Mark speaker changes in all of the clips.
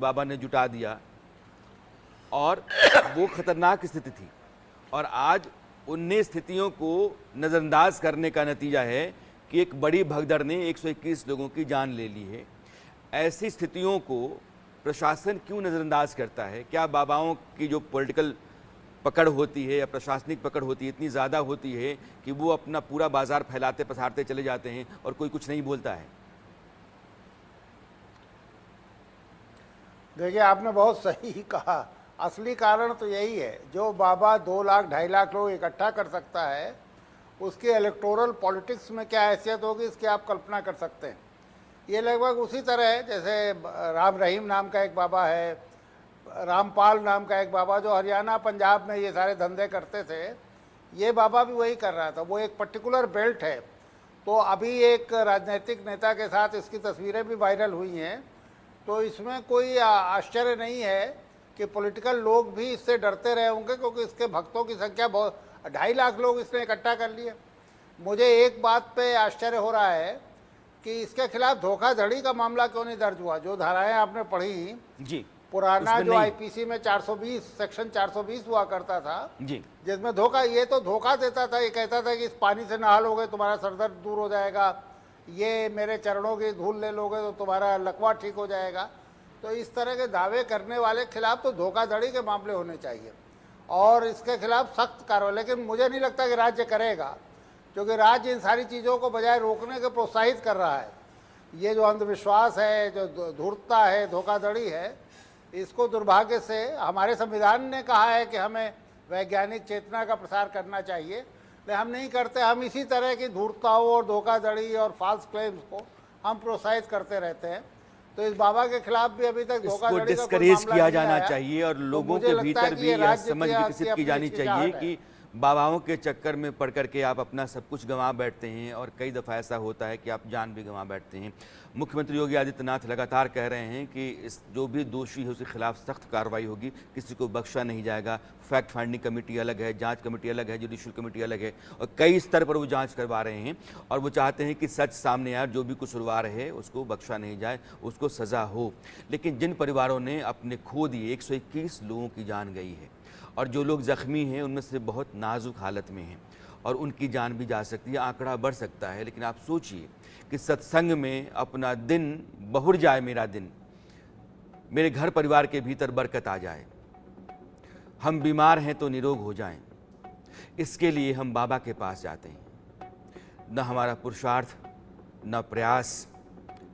Speaker 1: बाबा ने जुटा दिया और वो खतरनाक स्थिति थी। और आज उन स्थितियों को नज़रअंदाज करने का नतीजा है कि एक बड़ी भगदड़ ने 121 लोगों की जान ले ली है। ऐसी स्थितियों को प्रशासन क्यों नज़रअंदाज करता है? क्या बाबाओं की जो पॉलिटिकल पकड़ होती है या प्रशासनिक पकड़ होती है इतनी ज़्यादा होती है कि वो अपना पूरा बाजार फैलाते पसारते चले जाते हैं और कोई कुछ नहीं बोलता है?
Speaker 2: देखिए, आपने बहुत सही कहा। असली कारण तो यही है, जो बाबा 2 लाख 2.5 लाख लोग इकट्ठा कर सकता है, उसकी इलेक्टोरल पॉलिटिक्स में क्या हैसियत होगी इसकी आप कल्पना कर सकते हैं। ये लगभग उसी तरह है जैसे राम रहीम नाम का एक बाबा है, रामपाल नाम का एक बाबा जो हरियाणा पंजाब में ये सारे धंधे करते थे। ये बाबा भी वही कर रहा था। वो एक पर्टिकुलर बेल्ट है। तो अभी एक राजनीतिक नेता के साथ इसकी तस्वीरें भी वायरल हुई हैं। तो इसमें कोई आश्चर्य नहीं है कि पॉलिटिकल लोग भी इससे डरते रहे होंगे, क्योंकि इसके भक्तों की संख्या बहुत 2.5 लाख लोग इसने इकट्ठा कर लिए। मुझे एक बात पे आश्चर्य हो रहा है कि इसके खिलाफ धोखाधड़ी का मामला क्यों नहीं दर्ज हुआ। जो धाराएं आपने पढ़ी
Speaker 1: जी,
Speaker 2: पुराना जो आईपीसी में 420 सेक्शन 420 हुआ करता था
Speaker 1: जी,
Speaker 2: जिसमें धोखा, ये तो धोखा देता था। ये कहता था कि इस पानी से नहा लोगे तुम्हारा सरदर्द दूर हो जाएगा, ये मेरे चरणों की धूल ले लोगे तो तुम्हारा लकवा ठीक हो जाएगा। तो इस तरह के दावे करने वाले खिलाफ तो धोखाधड़ी के मामले होने चाहिए और इसके खिलाफ सख्त कार्रवाई। लेकिन मुझे नहीं लगता कि राज्य करेगा, क्योंकि राज्य इन सारी चीज़ों को बजाय रोकने के प्रोत्साहित कर रहा है। ये जो अंधविश्वास है, जो धूर्तता है, धोखाधड़ी है, इसको दुर्भाग्य से हमारे संविधान ने कहा है कि हमें वैज्ञानिक चेतना का प्रसार करना चाहिए, लेकिन हम नहीं करते। हम इसी तरह की धूर्तताओं और धोखाधड़ी और फॉल्स क्लेम्स को हम प्रोत्साहित करते रहते हैं। तो इस बाबा के खिलाफ भी अभी तक धोखाधड़ी का
Speaker 1: डिस्करेज किया जाना चाहिए और लोगों के भीतर भी यह समझ विकसित की जानी चाहिए कि बाबाओं के चक्कर में पड़ करके आप अपना सब कुछ गंवा बैठते हैं और कई दफ़ा ऐसा होता है कि आप जान भी गंवा बैठते हैं। मुख्यमंत्री योगी आदित्यनाथ लगातार कह रहे हैं कि इस जो भी दोषी है उसके खिलाफ सख्त कार्रवाई होगी, किसी को बख्शा नहीं जाएगा। फैक्ट फाइंडिंग कमेटी अलग है, जांच कमेटी अलग है, जुडिशल कमेटी अलग है और कई स्तर पर वो जांच करवा रहे हैं और वो चाहते हैं कि सच सामने आए, जो भी कसूरवार है उसको बख्शा नहीं जाए, उसको सज़ा हो। लेकिन जिन परिवारों ने अपने खो दिए, 121 लोगों की जान गई है और जो लोग ज़ख्मी हैं उनमें से बहुत नाजुक हालत में हैं और उनकी जान भी जा सकती है, आंकड़ा बढ़ सकता है। लेकिन आप सोचिए कि सत्संग में अपना दिन बहुर जाए, मेरा दिन, मेरे घर परिवार के भीतर बरकत आ जाए, हम बीमार हैं तो निरोग हो जाएं, इसके लिए हम बाबा के पास जाते हैं। न हमारा पुरुषार्थ, न प्रयास,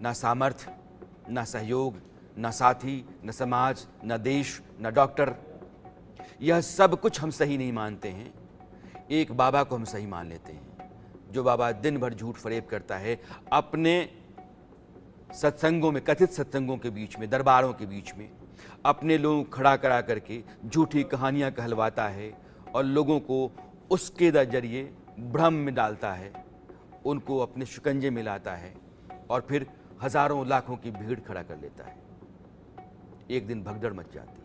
Speaker 1: न सामर्थ्य, न सहयोग, न साथी, न समाज, न देश, न डॉक्टर, यह सब कुछ हम सही नहीं मानते हैं। एक बाबा को हम सही मान लेते हैं, जो बाबा दिन भर झूठ फरेब करता है अपने सत्संगों में, कथित सत्संगों के बीच में, दरबारों के बीच में अपने लोगों को खड़ा करा करके झूठी कहानियां कहलवाता है और लोगों को उसके जरिए भ्रम में डालता है, उनको अपने शिकंजे में लाता है और फिर हजारों लाखों की भीड़ खड़ा कर लेता है। एक दिन भगदड़ मच जाती है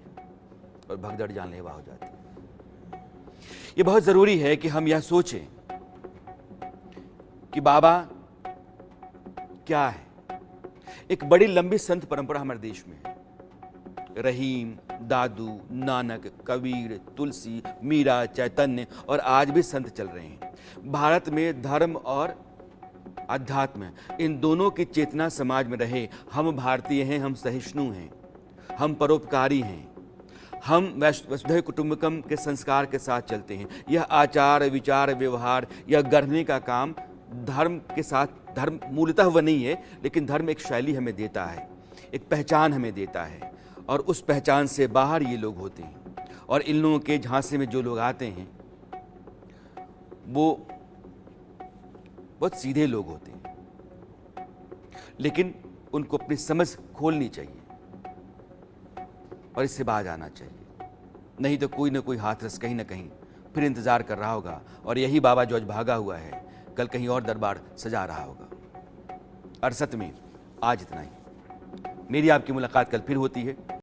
Speaker 1: और भगदड़ जानलेवा हो जाती है। ये बहुत ज़रूरी है कि हम यह सोचें कि बाबा क्या है। एक बड़ी लंबी संत परंपरा हमारे देश में है। रहीम, दादू, नानक, कबीर, तुलसी, मीरा, चैतन्य और आज भी संत चल रहे हैं। भारत में धर्म और अध्यात्म, इन दोनों की चेतना समाज में रहे। हम भारतीय हैं, हम सहिष्णु हैं, हम परोपकारी हैं, हम वसुधैव कुटुंबकम के संस्कार के साथ चलते हैं। यह आचार विचार व्यवहार, यह गढ़ने का काम धर्म के साथ, धर्म मूलतः वह नहीं है, लेकिन धर्म एक शैली हमें देता है, एक पहचान हमें देता है और उस पहचान से बाहर ये लोग होते हैं। और इन लोगों के झांसे में जो लोग आते हैं वो बहुत सीधे लोग होते हैं, लेकिन उनको अपनी समझ खोलनी चाहिए और इससे बाहर आना चाहिए। नहीं तो कोई ना कोई हाथरस कहीं ना कहीं फिर इंतज़ार कर रहा होगा और यही बाबा जो आज भागा हुआ है कल कहीं और दरबार सजा रहा होगा। अरसत में आज इतना ही। मेरी आपकी मुलाकात कल फिर होती है।